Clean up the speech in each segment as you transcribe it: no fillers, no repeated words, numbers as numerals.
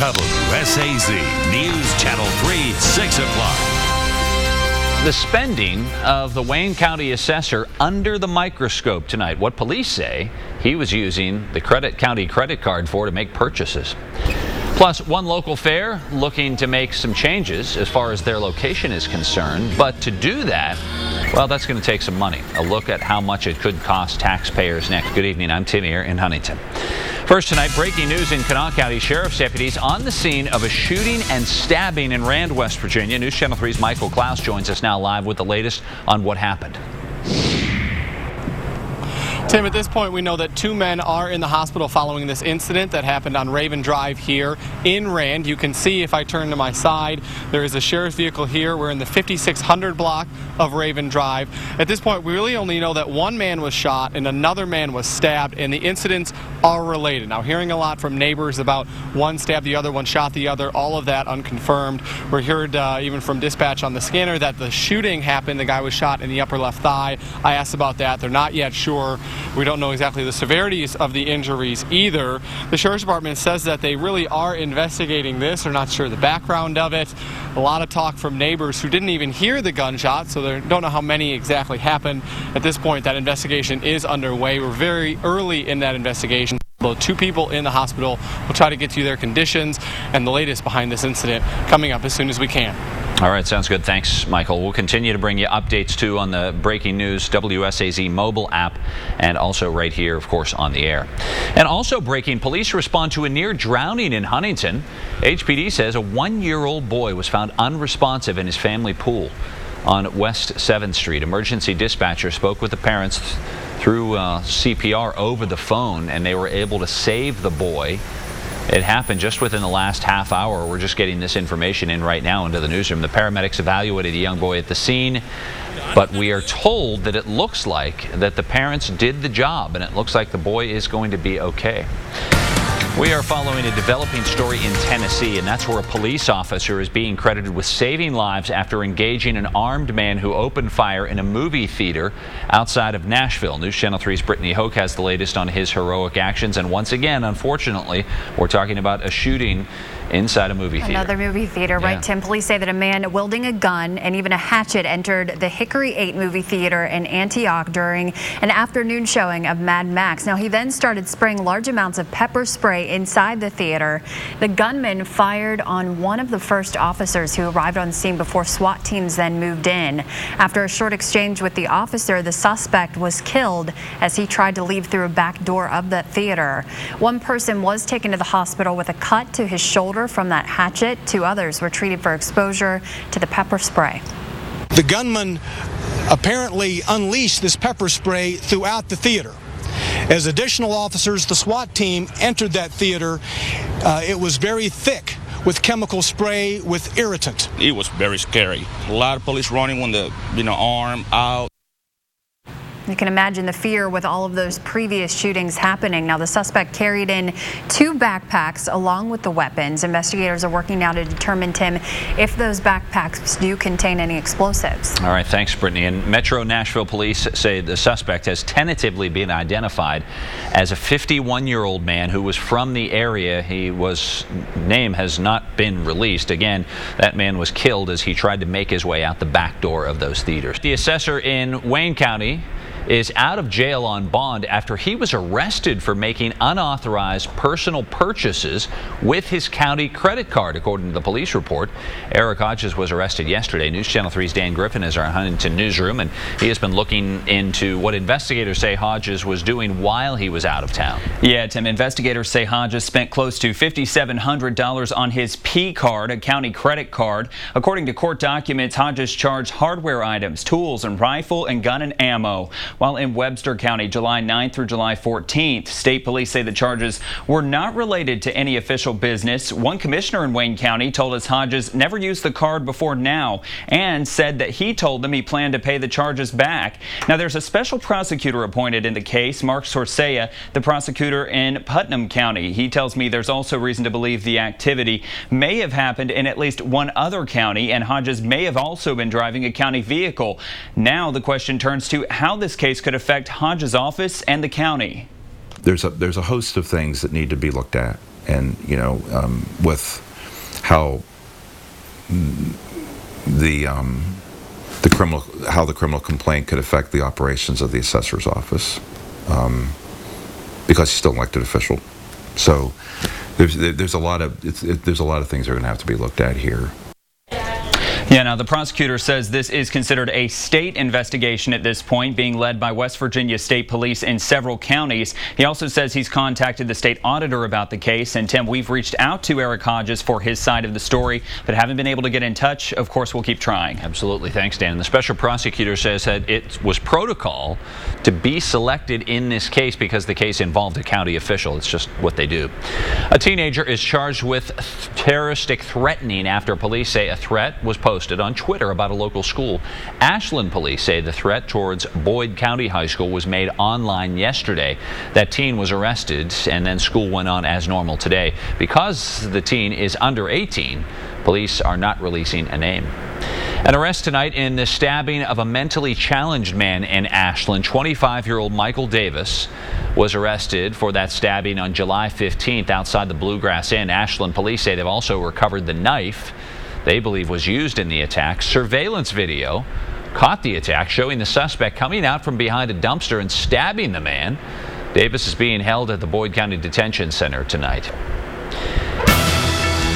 WSAZ News Channel 3, 6 o'clock. The spending of the Wayne County assessor under the microscope tonight. What police say he was using the county credit card for to make purchases. Plus, one local fair looking to make some changes as far as their location is concerned. But to do that, well, that's going to take some money. A look at how much it could cost taxpayers next. Good evening. I'm Tim here in Huntington. First tonight, breaking news in Kanawha County. Sheriff's deputies on the scene of a shooting and stabbing in Rand, West Virginia. News Channel 3's Michael Klaus joins us now live with the latest on what happened. Tim, at this point, we know that 2 men are in the hospital following this incident that happened on Raven Drive here in Rand. You can see if I turn to my side, there is a sheriff's vehicle here. We're in the 5600 block of Raven Drive. At this point, we really only know that 1 man was shot and another man was stabbed, and the incidents are related. Now, hearing a lot from neighbors about one stabbed the other, one shot the other, all of that unconfirmed. We heard even from dispatch on the scanner that the shooting happened. The guy was shot in the upper left thigh. I asked about that. They're not yet sure. We don't know exactly the severities of the injuries either. The Sheriff's Department says that they really are investigating this. They're not sure the background of it. A lot of talk from neighbors who didn't even hear the gunshot, so they don't know how many exactly happened. At this point, that investigation is underway. We're very early in that investigation. 2 people in the hospital. We'll try to get you their conditions and the latest behind this incident coming up as soon as we can. All right, sounds good. Thanks, Michael. We'll continue to bring you updates, too, on the breaking news WSAZ mobile app and also right here, of course, on the air. And also breaking, police respond to a near drowning in Huntington. HPD says a 1-year-old boy was found unresponsive in his family pool on West 7th Street. Emergency dispatcher spoke with the parents through CPR over the phone, and they were able to save the boy. It happened just within the last half hour. We're just getting this information in right now into the newsroom. The paramedics evaluated the young boy at the scene, but we are told that it looks like that the parents did the job, and it looks like the boy is going to be okay. We are following a developing story in Tennessee, and that's where a police officer is being credited with saving lives after engaging an armed man who opened fire in a movie theater outside of Nashville. News Channel 3's Brittany Hoke has the latest on his heroic actions, and once again, unfortunately, we're talking about a shooting inside a movie theater. Another movie theater, yeah. Right, Tim? Police say that a man wielding a gun and even a hatchet entered the Hickory 8 movie theater in Antioch during an afternoon showing of Mad Max. Now, he then started spraying large amounts of pepper spray inside the theater. The gunman fired on one of the first officers who arrived on scene before SWAT teams then moved in. After a short exchange with the officer, the suspect was killed as he tried to leave through a back door of that theater. One person was taken to the hospital with a cut to his shoulder from that hatchet. 2 others were treated for exposure to the pepper spray. The gunman apparently unleashed this pepper spray throughout the theater. As additional officers, the SWAT team entered that theater, it was very thick with chemical spray with irritant. It was very scary. A lot of police running when the arm out. You can imagine the fear with all of those previous shootings happening. Now, the suspect carried in 2 backpacks along with the weapons. Investigators are working now to determine, Tim, if those backpacks do contain any explosives. All right, thanks, Brittany. And Metro Nashville police say the suspect has tentatively been identified as a 51-year-old man who was from the area. His name has not been released. Again, that man was killed as he tried to make his way out the back door of those theaters. The assessor in Wayne County is out of jail on bond after he was arrested for making unauthorized personal purchases with his county credit card, according to the police report. Eric Hodges was arrested yesterday. News Channel 3's Dan Griffin is our Huntington newsroom, and he has been looking into what investigators say Hodges was doing while he was out of town. Yeah, Tim, investigators say Hodges spent close to $5,700 on his P card, a county credit card. According to court documents, Hodges charged hardware items, tools, and rifle and gun and ammo. While in Webster County, July 9th through July 14th, state police say the charges were not related to any official business. One commissioner in Wayne County told us Hodges never used the card before now and said that he told them he planned to pay the charges back. Now, there's a special prosecutor appointed in the case, Mark Sorcea, the prosecutor in Putnam County. He tells me there's also reason to believe the activity may have happened in at least one other county, and Hodges may have also been driving a county vehicle. Now the question turns to how this case could affect Hodges' office and the county. There's a host of things that need to be looked at. and with how the criminal complaint could affect the operations of the assessor's office, because he's still an elected official. So there's a lot of things that are going to have to be looked at here. Yeah, now the prosecutor says this is considered a state investigation at this point, being led by West Virginia State Police in several counties. He also says he's contacted the state auditor about the case. And Tim, we've reached out to Eric Hodges for his side of the story, but haven't been able to get in touch. Of course, we'll keep trying. Absolutely. Thanks, Dan. The special prosecutor says that it was protocol to be selected in this case because the case involved a county official. It's just what they do. A teenager is charged with terroristic threatening after police say a threat was posted on Twitter about a local school. Ashland police say the threat towards Boyd County High School was made online yesterday. That teen was arrested, and then school went on as normal today. Because the teen is under 18, police are not releasing a name. An arrest tonight in the stabbing of a mentally challenged man in Ashland. 25-year-old Michael Davis was arrested for that stabbing on July 15th outside the Bluegrass Inn. Ashland police say they've also recovered the knife they believe was used in the attack. Surveillance video caught the attack, showing the suspect coming out from behind a dumpster and stabbing the man. Davis is being held at the Boyd County Detention Center tonight.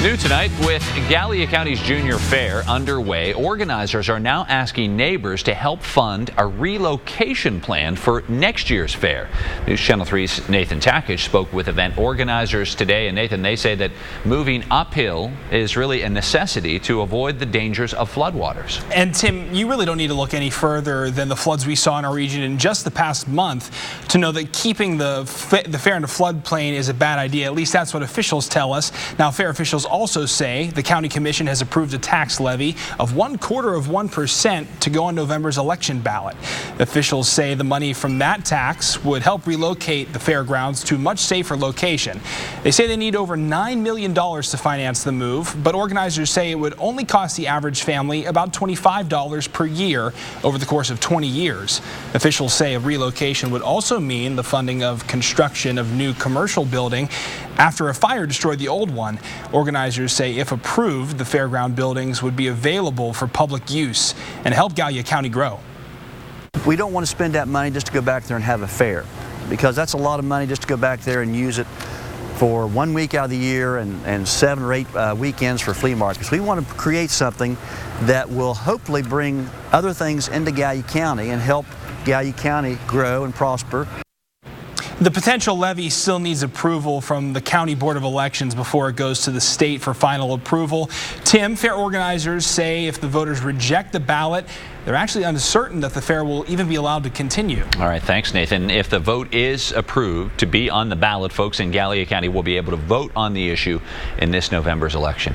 New tonight, with Gallia County's Junior Fair underway, organizers are now asking neighbors to help fund a relocation plan for next year's fair. News Channel 3's Nathan Takish spoke with event organizers today, and Nathan, they say that moving uphill is really a necessity to avoid the dangers of floodwaters. And Tim, you really don't need to look any further than the floods we saw in our region in just the past month to know that keeping the fair in a floodplain is a bad idea. At least that's what officials tell us. Now, fair officials also say the county commission has approved a tax levy of 1/4% to go on November's election ballot. Officials say the money from that tax would help relocate the fairgrounds to a much safer location. They say they need over $9 million to finance the move, but organizers say it would only cost the average family about $25 per year over the course of 20 years. Officials say a relocation would also mean the funding of construction of new commercial building after a fire destroyed the old one. Organizers say if approved, the fairground buildings would be available for public use and help Gallia County grow. We don't want to spend that money just to go back there and have a fair, because that's a lot of money just to go back there and use it for 1 week out of the year and 7 or 8 weekends for flea markets. We want to create something that will hopefully bring other things into Gallia County and help Gallia County grow and prosper. The potential levy still needs approval from the County Board of Elections before it goes to the state for final approval. Tim, fair organizers say if the voters reject the ballot, they're actually uncertain that the fair will even be allowed to continue. All right, thanks, Nathan. If the vote is approved to be on the ballot, folks in Gallia County will be able to vote on the issue in this November's election.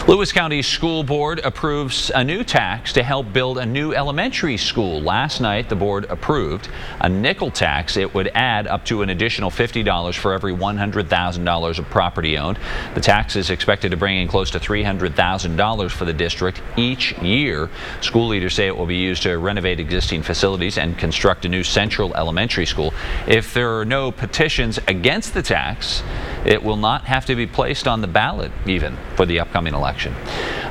Lewis County School Board approves a new tax to help build a new elementary school. Last night, the board approved a nickel tax. It would add up to an additional $50 for every $100,000 of property owned. The tax is expected to bring in close to $300,000 for the district each year. School leaders say it will be used to renovate existing facilities and construct a new central elementary school. If there are no petitions against the tax, it will not have to be placed on the ballot even for the upcoming election.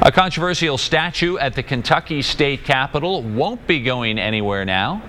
A controversial statue at the Kentucky State Capitol won't be going anywhere now.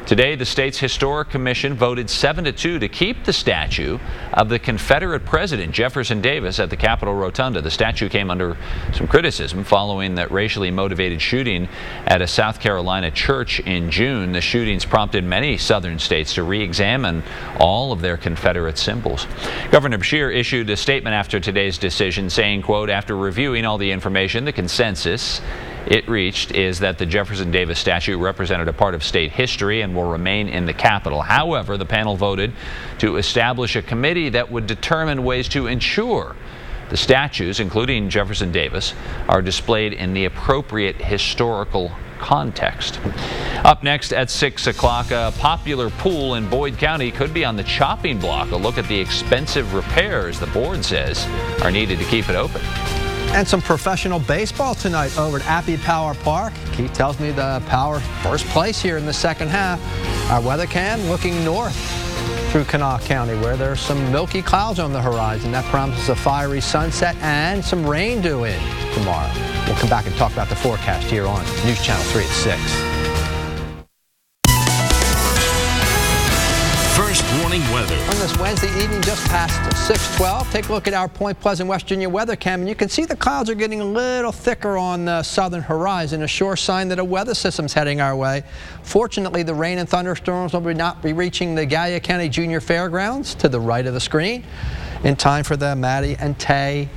Today, the state's Historic Commission voted 7-2 to keep the statue of the Confederate President Jefferson Davis at the Capitol Rotunda. The statue came under some criticism following that racially motivated shooting at a South Carolina church in June. The shootings prompted many southern states to re-examine all of their Confederate symbols. Governor Beshear issued a statement after today's decision saying, quote, "After reviewing all the information, the consensus it reached is that the Jefferson Davis statue represented a part of state history and will remain in the Capitol. However, the panel voted to establish a committee that would determine ways to ensure the statues, including Jefferson Davis, are displayed in the appropriate historical context." Up next at 6 o'clock, a popular pool in Boyd County could be on the chopping block. A look at the expensive repairs the board says are needed to keep it open. And some professional baseball tonight over at Appy Power Park. Keith tells me the Power first place here in the second half. Our weather cam looking north. through Kanawha County, where there's some milky clouds on the horizon. That promises a fiery sunset and some rain due in tomorrow. We'll come back and talk about the forecast here on News Channel 3 at 6. First warning weather. On this Wednesday evening, just past 6:12, take a look at our Point Pleasant, West Virginia weather cam, and you can see the clouds are getting a little thicker on the southern horizon, a sure sign that a weather system's heading our way. Fortunately, the rain and thunderstorms will not be reaching the Gallia County Junior Fairgrounds to the right of the screen in time for the Maddie and Tay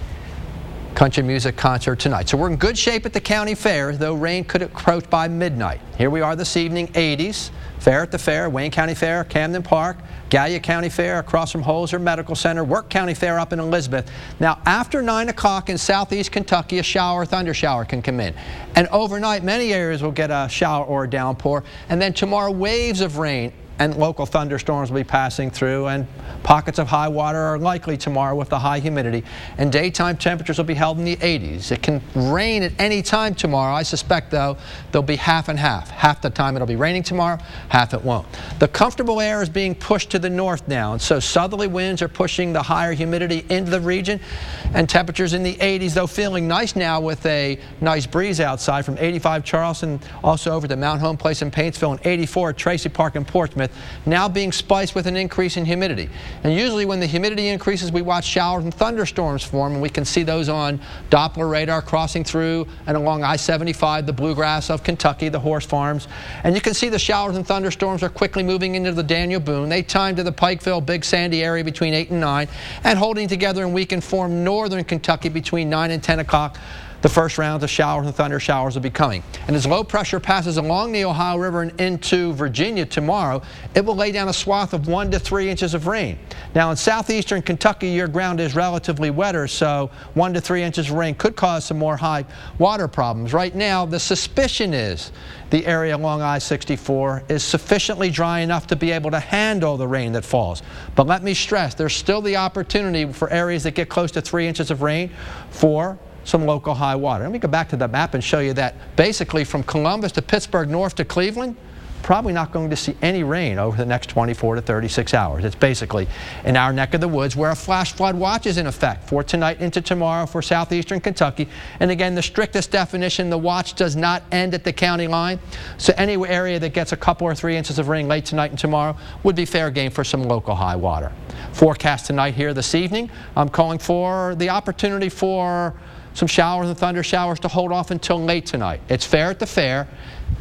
country music concert tonight. So we're in good shape at the county fair, though rain could approach by midnight. Here we are this evening, 80s. Fair at the Fair, Wayne County Fair, Camden Park, Gallia County Fair across from Holzer Medical Center, Work County Fair up in Elizabeth. Now, after 9 o'clock in southeast Kentucky, a shower or thunder shower can come in. And overnight, many areas will get a shower or a downpour. And then tomorrow, waves of rain and local thunderstorms will be passing through, and pockets of high water are likely tomorrow with the high humidity, and daytime temperatures will be held in the 80s. It can rain at any time tomorrow. I suspect, though, there'll be half and half. Half the time it'll be raining tomorrow, half it won't. The comfortable air is being pushed to the north now, and so southerly winds are pushing the higher humidity into the region, and temperatures in the 80s, though feeling nice now with a nice breeze outside from 85 Charleston, also over to Mount Home Place in Paintsville, and 84 at Tracy Park in Portsmouth, now being spiced with an increase in humidity. And usually when the humidity increases, we watch showers and thunderstorms form, and we can see those on Doppler radar crossing through and along I-75, the bluegrass of Kentucky, the horse farms. And you can see the showers and thunderstorms are quickly moving into the Daniel Boone. They time to the Pikeville, Big Sandy area between 8 and 9, and holding together in weekend form northern Kentucky between 9 and 10 o'clock. The first rounds of showers and thunder showers will be coming. And as low pressure passes along the Ohio River and into Virginia tomorrow, it will lay down a swath of 1 to 3 inches of rain. Now in southeastern Kentucky, your ground is relatively wetter, so 1 to 3 inches of rain could cause some more high water problems. Right now, the suspicion is the area along I-64 is sufficiently dry enough to be able to handle the rain that falls. But let me stress, there's still the opportunity for areas that get close to 3 inches of rain for some local high water. Let me go back to the map and show you that basically from Columbus to Pittsburgh north to Cleveland, probably not going to see any rain over the next 24 to 36 hours. It's basically in our neck of the woods where a flash flood watch is in effect for tonight into tomorrow for southeastern Kentucky. And again, the strictest definition, the watch does not end at the county line. So any area that gets a couple or 3 inches of rain late tonight and tomorrow would be fair game for some local high water. Forecast tonight here this evening, I'm calling for the opportunity for some showers and thunder showers to hold off until late tonight. It's fair at the fair.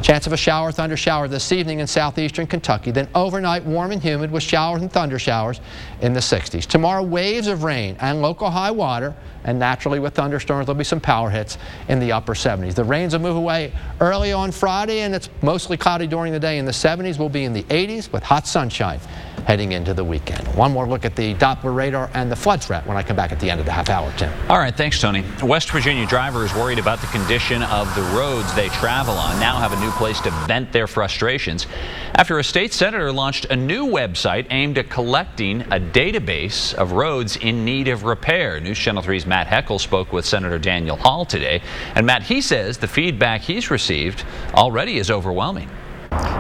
Chance of a shower or thunder shower this evening in southeastern Kentucky. Then overnight, warm and humid with showers and thunder showers in the 60s. Tomorrow, waves of rain and local high water, and naturally with thunderstorms, there'll be some power hits in the upper 70s. The rains will move away early on Friday, and it's mostly cloudy during the day in the 70s. We'll be in the 80s with hot sunshine heading into the weekend. One more look at the Doppler radar and the flood threat when I come back at the end of the half hour, Tim. All right, thanks, Tony. West Virginia drivers worried about the condition of the roads they travel on now have a new place to vent their frustrations after a state senator launched a new website aimed at collecting a database of roads in need of repair. News Channel 3's Matt Heckel spoke with Senator Daniel Hall today. And Matt, he says the feedback he's received already is overwhelming.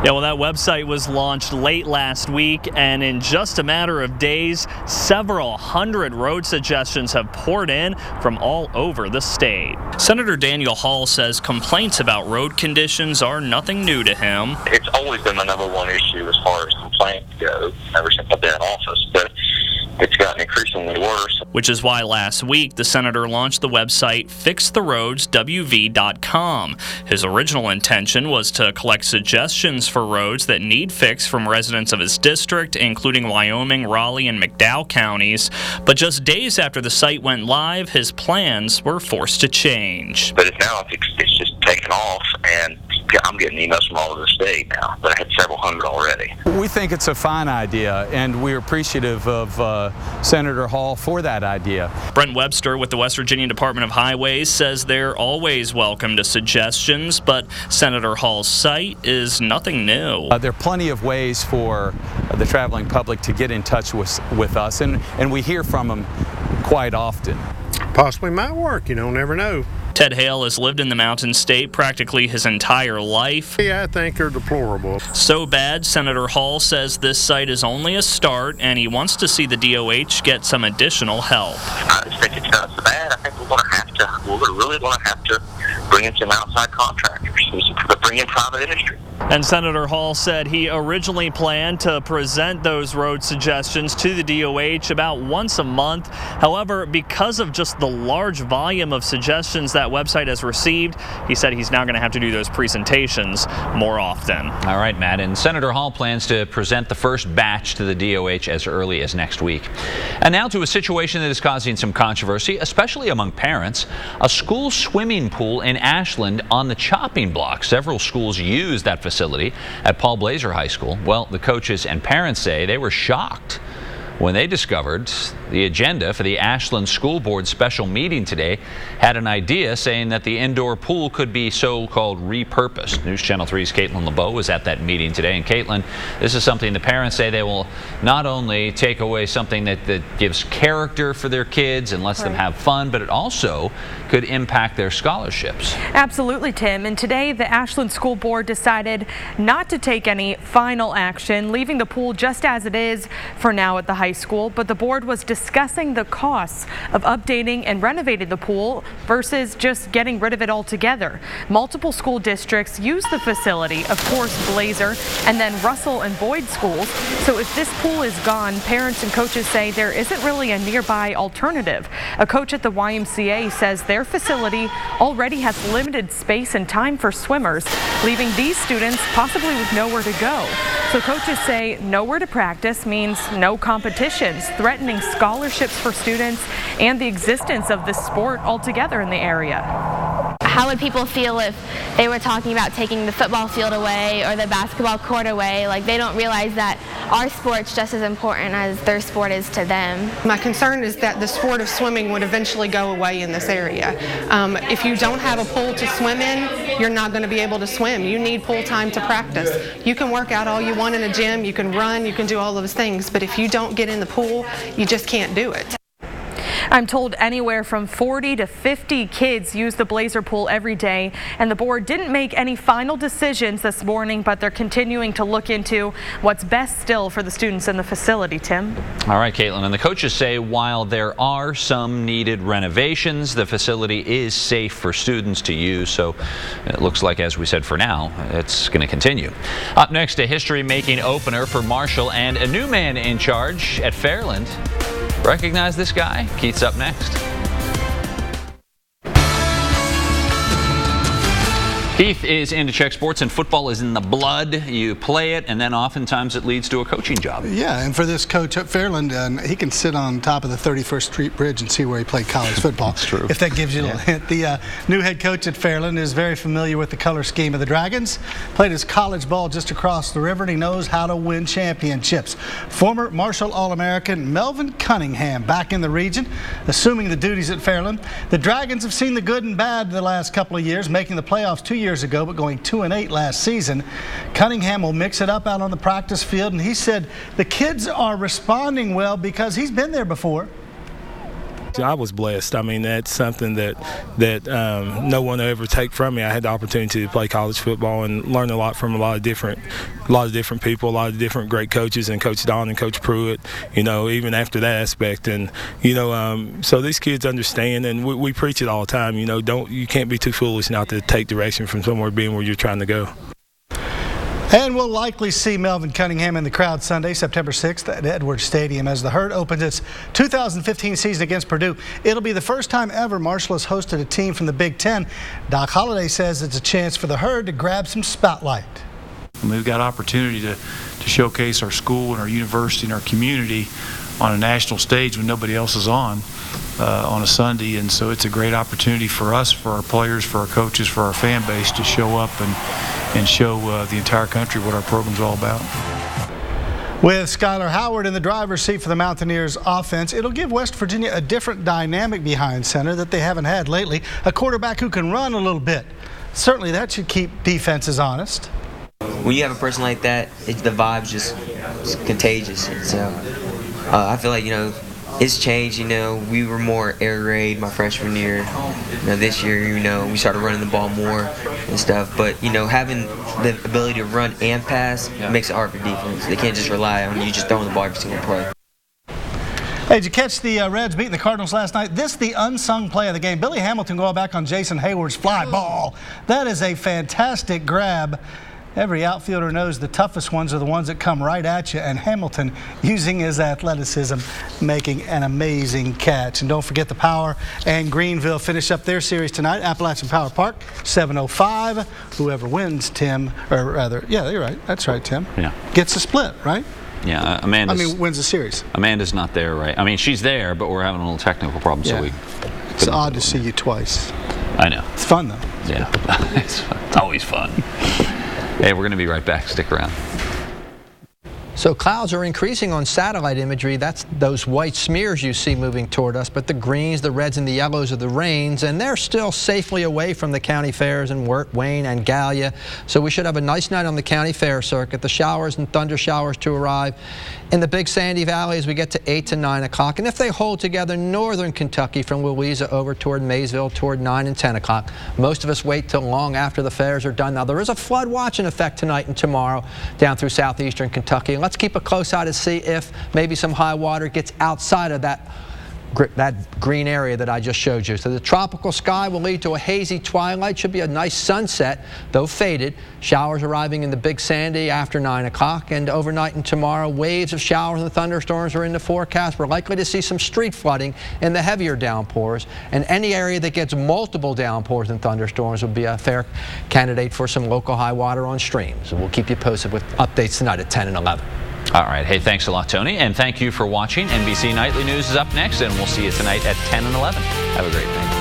Yeah, well, that website was launched late last week, and in just a matter of days, several hundred road suggestions have poured in from all over the state. Senator Daniel Hall says complaints about road conditions are nothing new to him. It's always been my #1 issue as far as complaints go, ever since I've been in office, but it's gotten increasingly worse. Which is why last week the senator launched the website fixtheroadswv.com. His original intention was to collect suggestions for roads that need fixed from residents of his district, including Wyoming, Raleigh, and McDowell counties. But just days after the site went live, his plans were forced to change. But now it's just taken off, and I'm getting emails from all over the state now, but I had several hundred already. We think it's a fine idea, and we're appreciative of Senator Hall for that idea. Brent Webster with the West Virginia Department of Highways says they're always welcome to suggestions, but Senator Hall's site is nothing new. There are plenty of ways for the traveling public to get in touch with us, and we hear from them quite often. Possibly might work, you know, never know. Ted Hale has lived in the Mountain State practically his entire life. Yeah, I think they're deplorable. So bad, Senator Hall says this site is only a start, and he wants to see the DOH get some additional help. I just think it's not so bad. I think we're really going to have to bring in some outside contractors, bring in private industry. And Senator Hall said he originally planned to present those road suggestions to the DOH about once a month. However, because of just the large volume of suggestions that website has received, he said he's now going to have to do those presentations more often. All right, Matt. And Senator Hall plans to present the first batch to the DOH as early as next week. And now to a situation that is causing some controversy, especially among parents. A school swimming pool in Ashland on the chopping block. Several schools use that facility at Paul Blazer High School. Well, the coaches and parents say they were shocked when they discovered the agenda for the Ashland School Board special meeting today had an idea saying that the indoor pool could be so-called repurposed. News Channel 3's Caitlin LeBeau was at that meeting today. And Caitlin, this is something the parents say they will not only take away something that gives character for their kids and lets them have fun, but it also could impact their scholarships. Absolutely, Tim. And today the Ashland School Board decided not to take any final action, leaving the pool just as it is for now at the high school. But the board was discussing the costs of updating and renovating the pool versus just getting rid of it altogether. Multiple school districts use the facility, of course Blazer and then Russell and Boyd schools. So if this pool is gone, parents and coaches say there isn't really a nearby alternative. A coach at the YMCA says their facility already has limited space and time for swimmers, leaving these students possibly with nowhere to go. So coaches say nowhere to practice means no competitions, threatening scholarships for students and the existence of this sport altogether in the area. How would people feel if they were talking about taking the football field away or the basketball court away? Like, they don't realize that our sport's just as important as their sport is to them. My concern is that the sport of swimming would eventually go away in this area. If you don't have a pool to swim in, you're not going to be able to swim. You need pool time to practice. You can work out all you want in a gym, you can run, you can do all those things, but if you don't get in the pool, you just can't do it. I'm told anywhere from 40 to 50 kids use the Blazer pool every day, and the board didn't make any final decisions this morning, but they're continuing to look into what's best still for the students in the facility. Tim? All right, Caitlin, and the coaches say while there are some needed renovations, the facility is safe for students to use, so it looks like, as we said, for now, it's going to continue. Up next, a history-making opener for Marshall and a new man in charge at Fairland. Recognize this guy? Keith's up next. Keith is into Czech sports, and football is in the blood. You play it, and then oftentimes it leads to a coaching job. Yeah, and for this coach at Fairland, he can sit on top of the 31st Street Bridge and see where he played college football. That's true. If that gives you a little hint. The new head coach at Fairland is very familiar with the color scheme of the Dragons. Played his college ball just across the river, and he knows how to win championships. Former Marshall All-American Melvin Cunningham back in the region, assuming the duties at Fairland. The Dragons have seen the good and bad the last couple of years, making the playoffs 2 years ago, but going 2-8 last season. Cunningham will mix it up out on the practice field, and he said the kids are responding well because he's been there before. I was blessed. I mean, that's something that no one will ever take from me. I had the opportunity to play college football and learn a lot from a lot of different people, a lot of different great coaches, and Coach Don and Coach Pruitt, you know, even after that aspect. And, you know, so these kids understand, and we preach it all the time, you know, you can't be too foolish not to take direction from somewhere being where you're trying to go. And we'll likely see Melvin Cunningham in the crowd Sunday, September 6th at Edwards Stadium as the Herd opens its 2015 season against Purdue. It'll be the first time ever Marshall has hosted a team from the Big Ten. Doc Holliday says it's a chance for the Herd to grab some spotlight. We've got opportunity to showcase our school and our university and our community on a national stage when nobody else is on a Sunday, and so it's a great opportunity for us, for our players, for our coaches, for our fan base to show up and show the entire country what our program's all about. With Skylar Howard in the driver's seat for the Mountaineers offense, it'll give West Virginia a different dynamic behind center that they haven't had lately, a quarterback who can run a little bit. Certainly that should keep defenses honest. When you have a person like that, the vibe's just contagious. So I feel like, you know, It's changed, we were more air raid my freshman year. This year, we started running the ball more and stuff. But, having the ability to run and pass makes it hard for defense. They can't just rely on you just throwing the ball every single play. Hey, did you catch the Reds beating the Cardinals last night? This is the unsung play of the game. Billy Hamilton going back on Jason Hayward's fly ball. That is a fantastic grab. Every outfielder knows the toughest ones are the ones that come right at you, and Hamilton, using his athleticism, making an amazing catch. And don't forget the Power and Greenville finish up their series tonight, Appalachian Power Park, 7:05. Whoever wins, Tim, or rather, yeah, you're right. That's right, Tim. Yeah. Gets the split, right? Yeah, wins the series. Amanda's not there, right? She's there, but we're having a little technical problem, so we... It's odd to see you twice. I know. It's fun, though. Yeah, it's always fun. Hey, we're going to be right back. Stick around. So clouds are increasing on satellite imagery. That's those white smears you see moving toward us. But the greens, the reds, and the yellows are the rains, and they're still safely away from the county fairs in Wirt, Wayne, and Gallia. So we should have a nice night on the county fair circuit. The showers and thunder showers to arrive in the Big Sandy Valley as we get to 8 to 9 o'clock. And if they hold together, northern Kentucky from Louisa over toward Maysville toward 9 and 10 o'clock. Most of us wait till long after the fairs are done. Now, there is a flood watch in effect tonight and tomorrow down through southeastern Kentucky. Let's keep a close eye to see if maybe some high water gets outside of that green area that I just showed you. So the tropical sky will lead to a hazy twilight. Should be a nice sunset, though faded. Showers arriving in the Big Sandy after 9 o'clock. And overnight and tomorrow, waves of showers and thunderstorms are in the forecast. We're likely to see some street flooding in the heavier downpours. And any area that gets multiple downpours and thunderstorms will be a fair candidate for some local high water on streams. So we'll keep you posted with updates tonight at 10 and 11. All right. Hey, thanks a lot, Tony. And thank you for watching. NBC Nightly News is up next, and we'll see you tonight at 10 and 11. Have a great night.